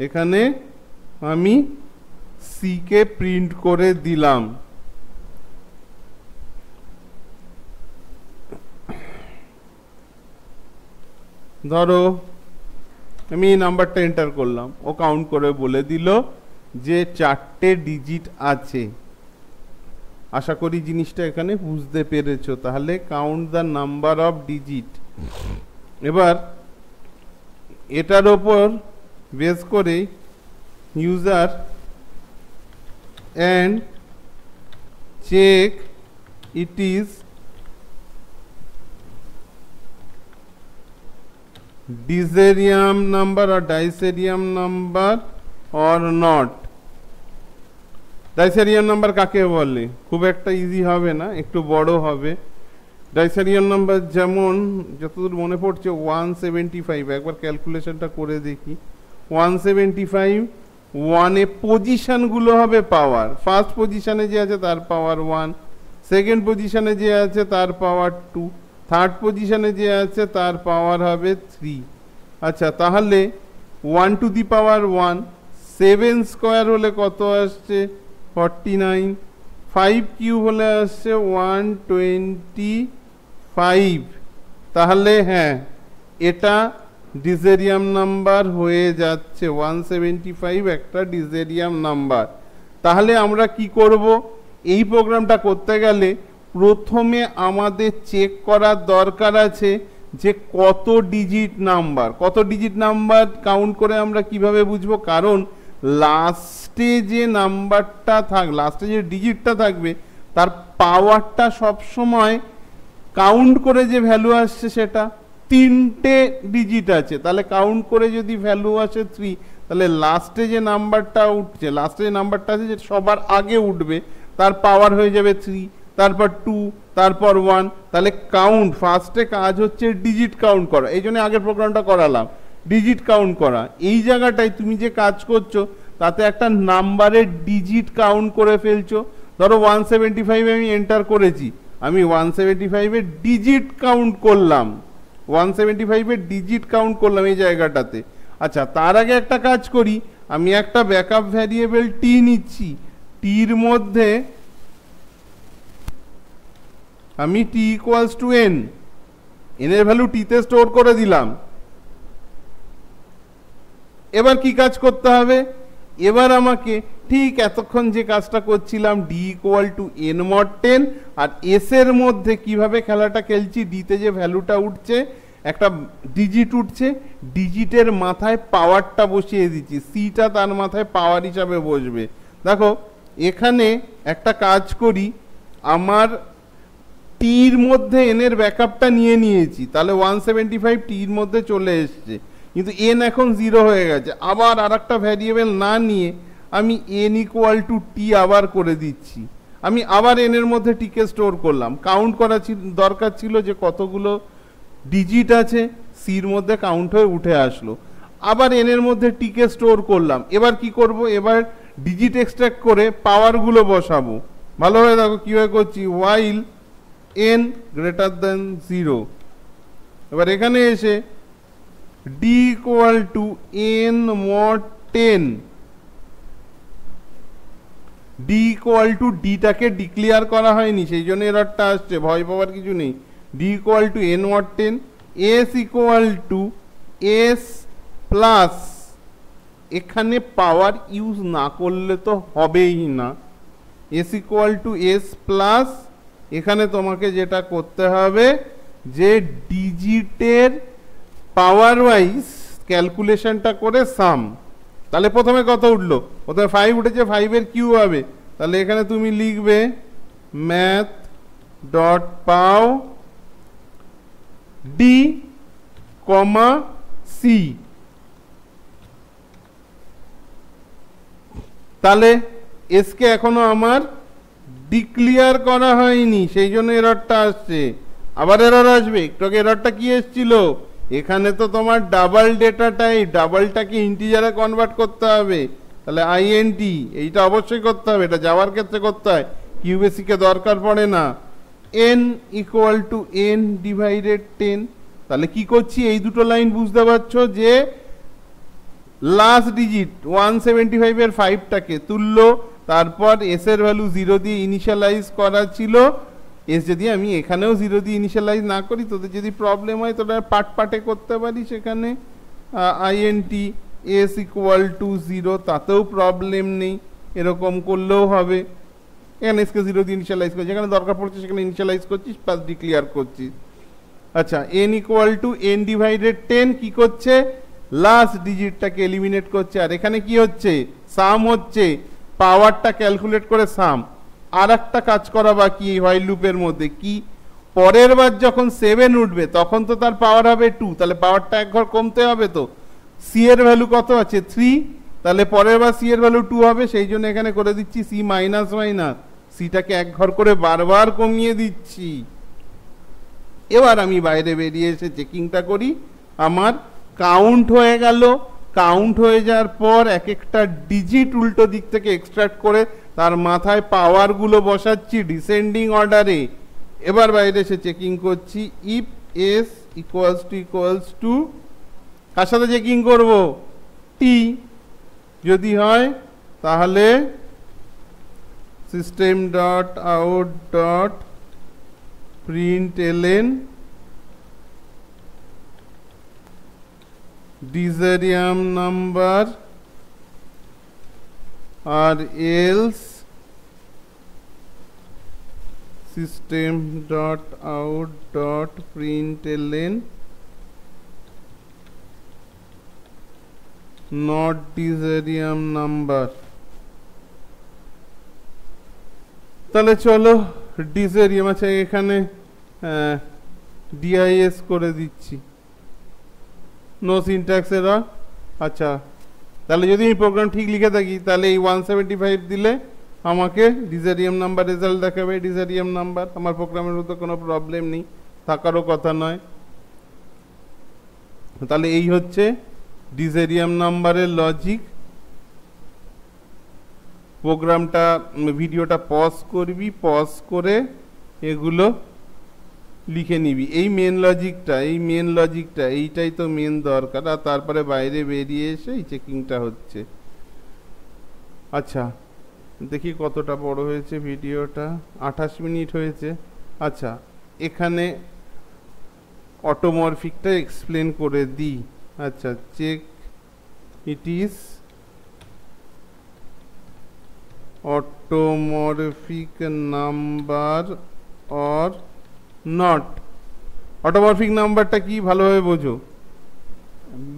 এখানে আমি সি কে প্রিন্ট করে দিলাম। ধরো আমি এই নাম্বারটা এন্টার করলাম, ও কাউন্ট করে বলে দিল যে 4টে ডিজিট আছে। আশা করি জিনিসটা এখানে বুঝতে পেরেছো। তাহলে count the number of digit. এবার এটার ওপর বেস করে user and check it is disarium number আর disarium number or not. Disarium number কাকে বলে? খুব একটা ইজি হবে না, একটু বড় হবে। ডাইসেরিয়াম নাম্বার যেমন যতদূর মনে পড়ছে 175, একবার ক্যালকুলেশনটা করে দেখি। 175, 1-এ পজিশনগুলো হবে পাওয়ার। ফার্স্ট পজিশনে যে আছে তার পাওয়ার 1, সেকেন্ড পজিশনে যে আছে তার পাওয়ার 2, থার্ড পজিশনে যে আছে তার পাওয়ার হবে 3। আচ্ছা, তাহলে 1 টু দি পাওয়ার 1, 7 স্কোয়ার হলে কত আসছে? 49, 5 কিউব হলে আসছে 125। তাহলে হ্যাঁ, এটা ডিসেরিয়াম নাম্বার হয়ে যাচ্ছে। 175 একটা ডিসেরিয়াম নাম্বার। তাহলে আমরা কি করব? এই প্রোগ্রামটা করতে গেলে প্রথমে আমাদের চেক করার দরকার আছে যে কত ডিজিট নাম্বার। কত ডিজিট নাম্বার কাউন্ট করে আমরা কিভাবে বুঝবো? কারণ লাস্টে যে নাম্বারটা লাস্টে যে ডিজিটটা থাকবে তার পাওয়ারটা সবসময় কাউন্ট করে যে ভ্যালু আসছে সেটা 3টে ডিজিট আছে। তাহলে কাউন্ট করে যদি ভ্যালু আসে 3, তাহলে লাস্টে যে নাম্বারটা উঠছে, লাস্টে যে নাম্বারটা আছে যে সবার আগে উঠবে তার পাওয়ার হয়ে যাবে 3, তারপর 2, তারপর 1। তাহলে কাউন্ট, ফার্স্টে কাজ হচ্ছে ডিজিট কাউন্ট করা। এই জন্য আগের প্রোগ্রামটা করালাম, ডিজিট কাউন্ট করা। এই জায়গাটায় তুমি যে কাজ করছো তাতে একটা নাম্বারের ডিজিট কাউন্ট করে ফেলছো। ধরো 175 আমি এন্টার করেছি, আমি 175-এর ডিজিট কাউন্ট করলাম, 175-এর ডিজিট কাউন্ট করলাম এই জায়গাটাতে। আচ্ছা, তার আগে একটা কাজ করি, আমি একটা ব্যাকআপ ভ্যারিয়েবল টি নিচ্ছি। টির মধ্যে আমি টি ইকুয়ালস টু এন, এনের ভ্যালু টিতে স্টোর করে দিলাম। এবার কি কাজ করতে হবে? এবার আমাকে ঠিক এতক্ষণ যে কাজটা করছিলাম D equal to N mod 10, আর এস এর মধ্যে কিভাবে খেলাটা খেলছি, ডিতে যে ভ্যালুটা উঠছে একটা ডিজিট উঠছে, ডিজিটের মাথায় পাওয়ারটা বসিয়ে দিচ্ছি, সিটা তার মাথায় পাওয়ার হিসাবে বসবে। দেখো এখানে একটা কাজ করি, আমার টির মধ্যে এনের ব্যাকআপটা নিয়ে নিয়েছি, তাহলে 175 টির মধ্যে চলে এসছে, কিন্তু এন এখন 0 হয়ে গেছে। আবার আর একটা ভ্যারিয়েবল না নিয়ে আমি এন ইকুয়াল টু টি আবার করে দিচ্ছি। আমি আবার এনের মধ্যে টিকে স্টোর করলাম। কাউন্ট করা দরকার ছিল যে কতগুলো ডিজিট আছে, সির মধ্যে কাউন্ট হয়ে উঠে আসলো। আবার এনের মধ্যে টিকে স্টোর করলাম। এবার কি করব? এবার ডিজিট এক্সট্রাক্ট করে পাওয়ারগুলো বসাবো। ভালোভাবে দেখো কীভাবে করছি, ওয়াইল n গ্রেটার দেন 0। এবার এখানে এসে d equal to n mod 10, d equal to ডিটাকে ডিক্লেয়ার করা হয়নি, সেই জন্য এররটা আসছে, ভয় পাওয়ার কিছু নেই। d equal to n mod 10, s equal to s plus, এখানে পাওয়ার ইউজ না করলে তো হবেই না, s equal to s plus, এখানে তোমাকে যেটা করতে হবে যে ডিজিটের পাওয়ার ওয়াইজ ক্যালকুলেশনটা করে সাম। তাহলে প্রথমে কত উঠলো? প্রথমে 5 উঠেছে, 5-এর কিউ হবে, তাহলে এখানে তুমি লিখবে ম্যাথ ডট পাও ডি কমা সি। তাহলে এসকে এখনো আমার ডিক্লিয়ার করা হয়নি, সেই জন্য এররটা আসছে। আবার এরর আসবে, একটু আগে এররটা কি এসেছিল, এখানে তো তোমার ডাবল ডেটা টাইপ, ডাবলটাকে ইন্টিজারে কনভার্ট করতে হবে, তাহলে আইএনটি এইটা অবশ্যই করতে হবে, এটা যাওয়ার ক্ষেত্রে করতে হয়, কিউবেসিকে দরকার পড়ে না। n equal to n divided 10, তাহলে কি করছি, এই দুটো লাইন বুঝতে পারছো যে লাস্ট ডিজিট 175 এর 5টাকে তুললো, তারপর এস এর ভ্যালু 0 দিয়ে ইনিশিয়ালাইজ করা ছিল। এস যদি আমি এখানেও 0 দিয়ে ইনিশিয়ালাইজ না করি, তোদের যদি প্রবলেম হয় তোরা পার্ট পার্টে করতে পারি, সেখানে আইএনটি এস ইকুয়াল টু 0, তাতেও প্রবলেম নেই, এরকম করলেও হবে। এখানে এসকে 0 দিয়ে ইনিশিয়ালাইজ করছি, যেখানে দরকার পড়ছে সেখানে ইনিশিয়ালাইজ করছিস, প্লাস ডিক্লিয়ার করছিস। আচ্ছা, n equal to n divided 10 কি করছে, লাস্ট ডিজিটটাকে এলিমিনেট করছে। আর এখানে কি হচ্ছে, সাম হচ্ছে, পাওয়ারটা ক্যালকুলেট করে সাম। আর একটা কাজ করা বাকি এই হোয়াইল লুপের মধ্যে, কি পরের বার যখন 7 উঠবে তখন তো তার পাওয়ার হবে 2, তাহলে পাওয়ারটা এক ঘর কমতে হবে। তো সি এর ভ্যালু কত আছে 3, তাহলে পরের বার সি এর ভ্যালু 2 হবে, সেই জন্য এখানে করে দিচ্ছি সি মাইনাস মাইনাস, সিটাকে এক ঘর করে বারবার কমিয়ে দিচ্ছি। এবার আমি বাইরে বেরিয়ে এসে চেকিংটা করি, আমার কাউন্ট হয়ে গেল। কাউন্ট হয়ে যাওয়ার পর এক একটা ডিজিট উল্টো দিক থেকে এক্সট্রাক্ট করে তার মাথায় পাওয়ারগুলো বসাচ্ছি ডিসেন্ডিং অর্ডারে। এবার বাইরে এসে চেকিং করছি, ইফ এস ইকুয়ালস টু কার সাথে চেকিং করব, টি যদি হয় তাহলে system dot out dot println disarium number আর else system dot out dot println not disarium number. তাহলে চলো ডিজেরিয়াম, আচ্ছা এখানে ডিআইএস করে দিচ্ছি, নো সিনট্যাক্স এরর। আচ্ছা, তাহলে যদি এই প্রোগ্রাম ঠিক লিখে থাকি তাহলে এই 175 দিলে আমাকে ডিজেরিয়াম নাম্বার রেজাল্ট দেখাবে, ডিজেরিয়াম নাম্বার। আমার প্রোগ্রামের মধ্যে কোনো প্রবলেম নেই, থাকারও কথা নয়। তাহলে এই হচ্ছে ডিজেরিয়াম নাম্বারের লজিক। প্রোগ্রামটা, ভিডিওটা পজ করবি, পজ করে এগুলো লিখে নিবি। এই মেন লজিকটা এইটাই তো মেন দরকার। আর তারপরে বাইরে বেরিয়ে এসে এই চেকিংটা হচ্ছে। আচ্ছা, দেখি কতটা বড় হয়েছে ভিডিওটা, 28 মিনিট হয়েছে। আচ্ছা, এখানে অটোমরফিকটা এক্সপ্লেন করে দিই। আচ্ছা, check it is automorphic number or not. Automorphic নাম্বারটা কি ভালোভাবে বোঝো,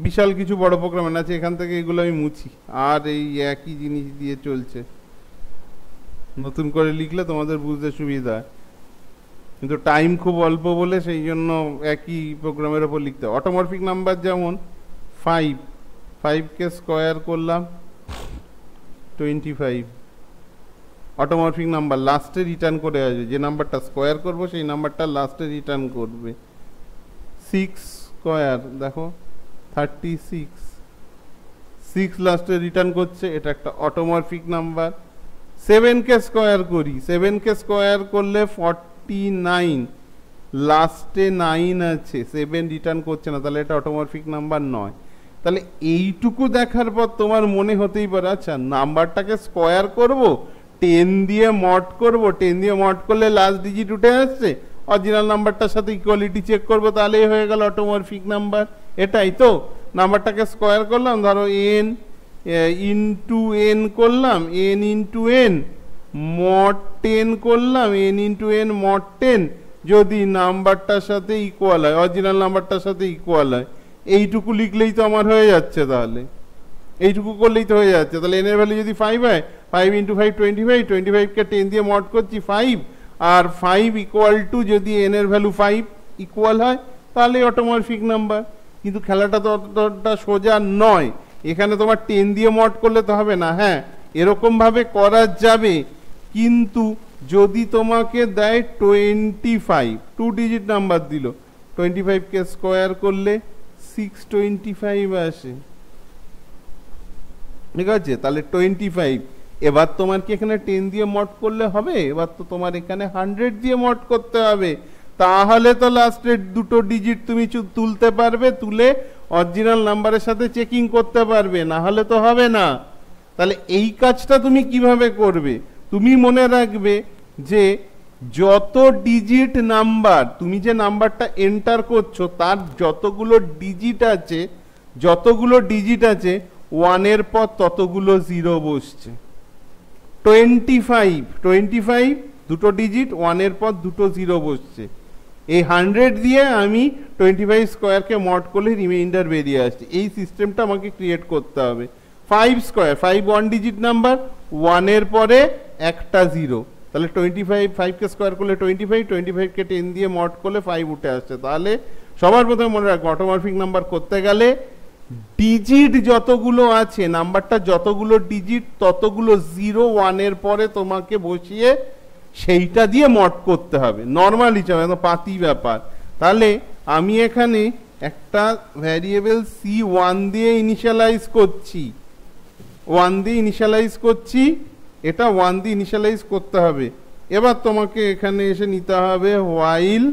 বিশাল কিছু বড় প্রোগ্রাম আছে, এখান থেকে এগুলো আমি মুছি, আর এই একই জিনিস দিয়ে চলছে। নতুন করে লিখলে তোমাদের বুঝতে সুবিধা, কিন্তু টাইম খুব অল্প বলে সেই জন্য একই প্রোগ্রামের ওপর লিখতে হয়। অটোমরফিক নাম্বার যেমন 5কে স্কোয়ার করলাম 25, অটোমরফিক নাম্বার লাস্টে রিটার্ন করে আসবে, যে নাম্বারটা স্কোয়ার করব সেই নাম্বারটা লাস্টে রিটার্ন করবে। 6 স্কোয়ার দেখো 36, 6 লাস্টে রিটার্ন করছে, এটা একটা অটোমরফিক নাম্বার। 7কে স্কোয়ার করি, 7কে স্কোয়ার করলে 49, লাস্টে 9 আছে, 7 রিটার্ন করছে না, তাহলে এটা অটোমরফিক নাম্বার নয়। তাহলে এইটুকু দেখার পর তোমার মনে হতেই পারে, আচ্ছা নাম্বারটাকে স্কোয়ার করব, 10 দিয়ে মড করব, 10 দিয়ে মড করলে লাস্ট ডিজিট উঠে আসছে, অরিজিনাল নাম্বারটার সাথে ইকুয়ালিটি চেক করব, তাহলেই হয়ে গেল অটোমরফিক নাম্বার। এটাই তো, নাম্বারটাকে স্কোয়ার করলাম, ধরো n ইন্টু n করলাম, n ইন্টু n মড 10 করলাম, n ইন্টু n মড 10, যদি নাম্বারটার সাথে ইকুয়াল হয়, অরিজিনাল নাম্বারটার সাথে ইকুয়াল হয়, এইটুকু লিখলেই তো আমার হয়ে যাচ্ছে। তাহলে এইটুকু করলেই তো হয়ে যাচ্ছে। তাহলে n এর ভ্যালু যদি 5 হয়, 5 ইন্টু 5 25, 25কে 10 দিয়ে মড করছি 5, আর 5 ইকুয়াল টু যদি n এর ভ্যালু 5 ইকুয়াল হয় তাহলে অটোমরফিক নাম্বার। কিন্তু খেলাটা তো অতটা সোজা নয়, এখানে তোমার 10 দিয়ে মড করলে তো হবে না। হ্যাঁ, এরকমভাবে করা যাবে, কিন্তু যদি তোমাকে দেয় 25, 2 ডিজিট নাম্বার দিল, 25কে স্কোয়ার করলে 625 আসে, ঠিক আছে? তাহলে 25। এবার তোমার কি এখানে 10 দিয়ে মড করলে হবে? এবার তো তোমার এখানে 100 দিয়ে মড করতে হবে, তাহলে তো লাস্টের দুটো ডিজিট তুমি তুলতে পারবে, তুলে অরিজিনাল নাম্বারের সাথে চেকিং করতে পারবে, না হলে তো হবে না। তাহলে এই কাজটা তুমি কিভাবে করবে? তুমি মনে রাখবে যে যত ডিজিট নাম্বার, তুমি যে নাম্বারটা এন্টার করছো তার যতগুলো ডিজিট আছে, যতগুলো ডিজিট আছে, 1 এর পর ততগুলো জিরো বসছে। 25 দুটো ডিজিট, 1 এর পর দুটো জিরো বসছে। এই 100 দিয়ে আমি 25 স্কোয়ারকে মড করলে রিমাইন্ডার বেরিয়ে আসছে। এই সিস্টেমটা আমাকে ক্রিয়েট করতে হবে। 5 স্কোয়ার, 5 1 ডিজিট নাম্বার, 1 এর পরে একটা জিরো, তাহলে 25, 5কে স্কোয়ার করলে 25, 25কে 10 দিয়ে মড করলে 5 উঠে আসছে। তাহলে সবার প্রথমে মনে রাখবো, অটোমরফিক নাম্বার করতে গেলে ডিজিট যতগুলো আছে, নাম্বারটা যতগুলো ডিজিট ততগুলো 0 1 এর পরে তোমাকে বসিয়ে সেইটা দিয়ে মড করতে হবে। নর্মাল হিসাবে একদম পাতি ব্যাপার। তাহলে আমি এখানে একটা ভ্যারিয়েবল c1 দিয়ে ইনিশিয়ালাইজ করছি, 1 দিয়ে ইনিশিয়ালাইজ করছি, এটা 1 দিয়ে ইনিশিয়ালাইজ করতে হবে। এবার তোমাকে এখানে এসে নিতে হবে while,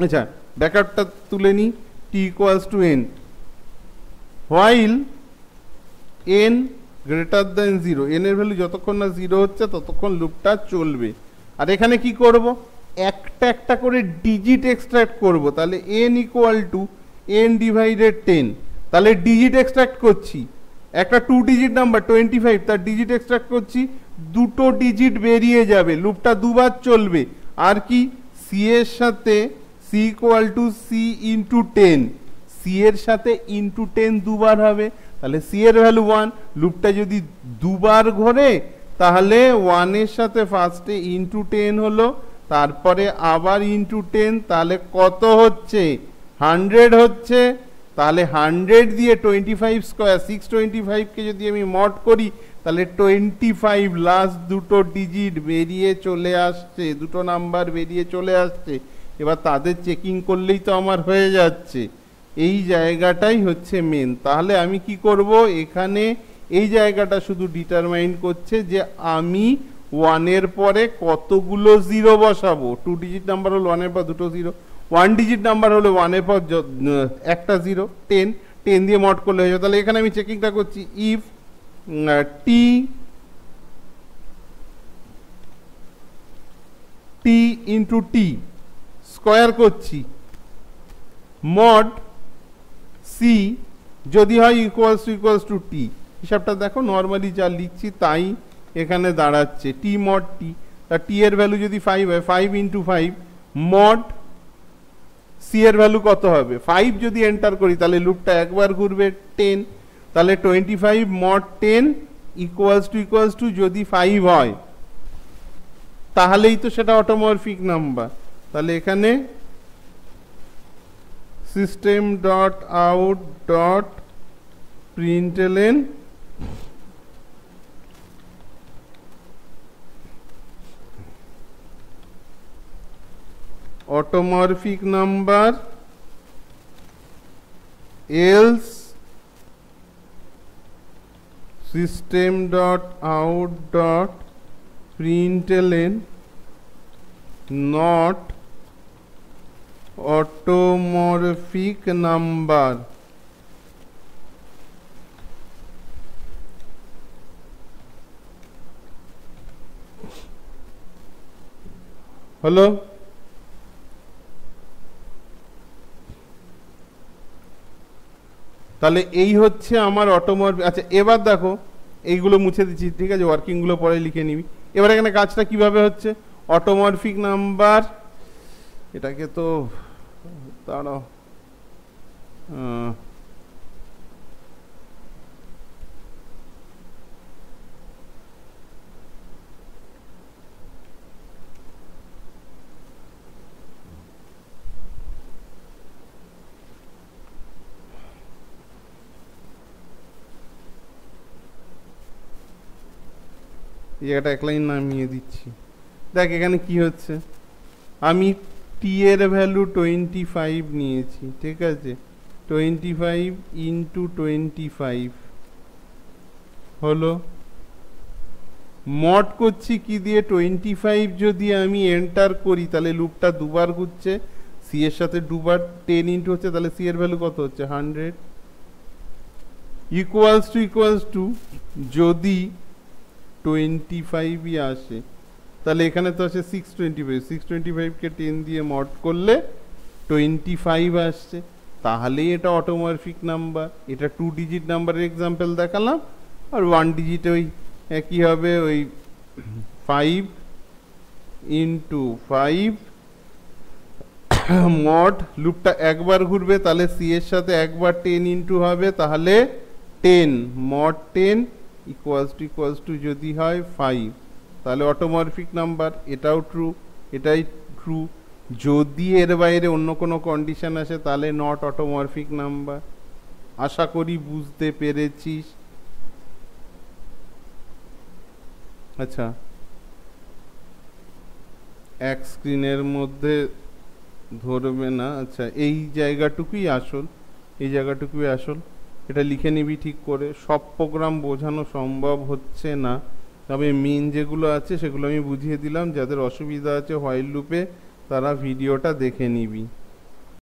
আচ্ছা ব্যাকআপটা তুলে নিই, t equals to n, while n greater than 0, n এর ভ্যালু যতক্ষণ না 0 হচ্ছে ততক্ষণ লুপটা চলবে। আর এখানে কি করব, একটা একটা করে ডিজিট এক্সট্রাক্ট করব। তাহলে n equal to n divided 10, তাহলে ডিজিট এক্সট্রাক্ট করছি, একটা 2 ডিজিট নাম্বার 25, তার ডিজিট এক্সট্রাক্ট করছি, দুটো ডিজিট বেরিয়ে যাবে, লুপটা দুবার চলবে। আর কি, c এর সাথে c equal to c into 10, c এর সাথে ইন্টু 10 দুবার হবে, তাহলে c এর ভ্যালু 1, লুপটা যদি দুবার ঘোরে তাহলে 1 এর সাথে ফার্স্টে ইন্টু 10 হলো, তারপরে আবার ইন্টু 10, তাহলে কত হচ্ছে, 100 হচ্ছে। তাহলে 100 দিয়ে 25 স্কোয়ার, 625কে যদি আমি মড করি তাহলে 25 লাস্ট দুটো ডিজিট বেরিয়ে চলে আসছে, দুটো নাম্বার বেরিয়ে চলে আসছে। এবার তাদের চেকিং করলেই তো আমার হয়ে যাচ্ছে। এই জায়গাটাই হচ্ছে মেন। তাহলে আমি কি করব, এখানে এই জায়গাটা শুধু ডিটারমাইন করছে যে আমি 1 এর পরে কতগুলো জিরো বসাবো। 2 ডিজিট নাম্বার হলো 1 এর পর দুটো জিরো, 1 ডিজিট নাম্বার হলো 1 এর পর একটা জিরো, 10 দিয়ে মড করলে হয়ে যাবে। তাহলে এখানে আমি চেকিংটা করছি, if t into T square করছি, মড সি যদি হয় ইকুয়ালস টু টি। হিসাবটা দেখো, নর্মালি যা লিখছি তাই এখানে দাঁড়াচ্ছে, টি মড টি। তা টি এর ভ্যালু যদি 5 হয়, 5 ইন্টু 5 মড সি এর ভ্যালু কত হবে, 5 যদি এন্টার করি তাহলে লুপটা একবার ঘুরবে 10, তাহলে 25 মড 10 ইকুয়ালস টু যদি 5 হয় তাহলেই তো সেটা অটোমরফিক নাম্বার। তাহলে এখানে system dot out dot println automorphic number else system dot out dot println not automorphic number. হলো? তাহলে এই হচ্ছে আমার অটোমরফিক। আচ্ছা এবার দেখো, এইগুলো মুছে দিচ্ছি, ঠিক আছে, ওয়ার্কিংগুলো পরে লিখে নিবি। এবার এখানে কাজটা কিভাবে হচ্ছে, অটোমরফিক নাম্বার, এটাকে তো দাঁড়াও, এই জায়গাটা এক লাইন নামিয়ে দিচ্ছি। দেখ এখানে কি হচ্ছে, আমি টি এর ভ্যালু 25 নিয়েছি, ঠিক আছে, 25 ইন্টু 25 হলো, মড করছি কি দিয়ে, 25 যদি আমি এন্টার করি তাহলে লুপটা দুবার ঘুরছে, সি এর সাথে দুবার 10 ইন্টু হচ্ছে, তাহলে সি এর ভ্যালু কত হচ্ছে 100, ইকুয়ালস টু যদি 25ই আসে তাহলে এখানে তো আছে 625, 625কে 10 দিয়ে মড করলে 25 আসছে, তাহলেই এটা অটোমরফিক নাম্বার। এটা 2 ডিজিট নাম্বারের এক্সাম্পল দেখালাম, আর 1 ডিজিট ওই একই হবে, ওই 5 ইন্টু 5 মড, লুপটা একবার ঘুরবে তাহলে সি এর সাথে একবার 10 ইন্টু হবে, তাহলে 10 মড 10 ইকুয়ালস টু যদি হয় 5, তাহলে অটোমরফিক নাম্বার। এটাও ট্রু, এটাই ট্রু। যদি এর বাইরে অন্য কোনো কন্ডিশন আসে তাহলে নট অটোমরফিক নাম্বার। আশা করি বুঝতে পেরেছিস। আচ্ছা, এক স্ক্রিনের মধ্যে ধরবে না, আচ্ছা এই জায়গাটুকুই আসল, এই জায়গাটুকুই আসল, এটা লিখে নিবি ঠিক করে। সব প্রোগ্রাম বোঝানো সম্ভব হচ্ছে না, তবে মেন যেগুলো আছে সেগুলো আমি বুঝিয়ে দিলাম। যাদের অসুবিধা আছে হোয়াইল লুপে তারা ভিডিওটা দেখে নিবি।